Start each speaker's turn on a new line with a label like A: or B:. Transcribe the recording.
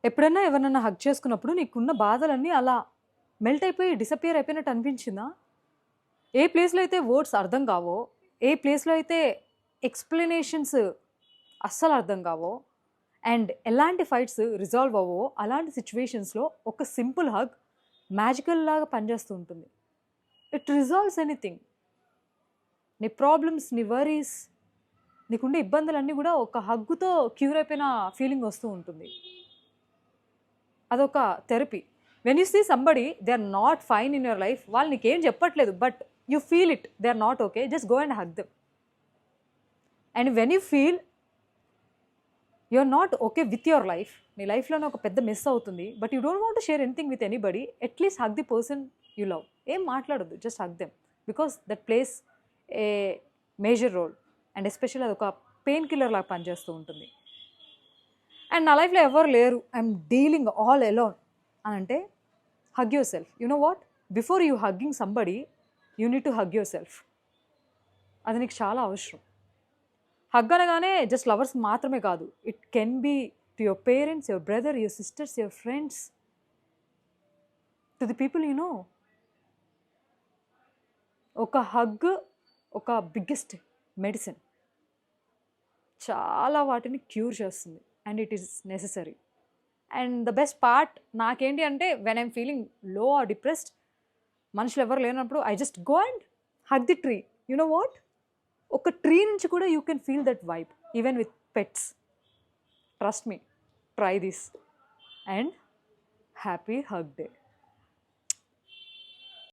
A: ఎప్పుడన్నా ఎవరినన్నా హగ్ చేసుకున్నప్పుడు నీకున్న బాధలన్నీ అలా మెల్ట్ అయిపోయి డిసపియర్ అయిపోయినట్టు అనిపించిందా? ఏ ప్లేస్‌లో అయితే వర్డ్స్ అర్థం కావో, ఏ ప్లేస్‌లో అయితే ఎక్స్‌ప్లనేషన్స్ అస్సలు అర్థం కావో అండ్ ఎలాంటి ఫైట్స్ రిజాల్వ్ అవ్వవో అలాంటి సిట్యుయేషన్స్‌లో ఒక సింపుల్ హగ్ మ్యాజికల్ లాగా పనిచేస్తూ ఉంటుంది. It resolves anything. నీ ప్రాబ్లమ్స్, నీ వరీస్, నీకుండే ఇబ్బందులన్నీ కూడా ఒక హగ్గుతో క్యూర్ అయిపోయిన ఫీలింగ్ వస్తూ ఉంటుంది. అదొక therapy. When you see somebody they are not fine in your life, వాళ్ళు నీకేం చెప్పట్లేదు but you feel it they are not okay, just go and hug them. And when you feel you are not okay with your life, నీ లైఫ్లోనే ఒక పెద్ద miss అవుతుంది but you don't want to share anything with anybody, at least hug the person you love. ఏం మాట్లాడొద్దు, just hug them because that plays a major role and especially అది ఒక pain killer లాగా పనిచేస్తూ ఉంటుంది. అండ్ నా లైఫ్లో ఎవరు లేరు, ఐఎమ్ డీలింగ్ ఆల్ అలోన్ అని అంటే hug your self. You know what, before you hugging somebody you need to hug your self. అది నీకు చాలా అవసరం. హగ్ అనగానే జస్ట్ లవర్స్ మాత్రమే కాదు, it can be to your parents, your brother, your sisters, your friends, to the people you know. ఒక hug ఒక biggest medicine, చాలా వాటిని క్యూర్ చేస్తుంది and it is necessary. And the best part నాకేంటి అంటే when I'm feeling low or depressed, మనుషులు ఎవరు లేనప్పుడు I just go and hug the tree. You know what, ఒక ట్రీ నుంచి కూడా you can feel that vibe even with pets. Trust me, try this and happy hug day.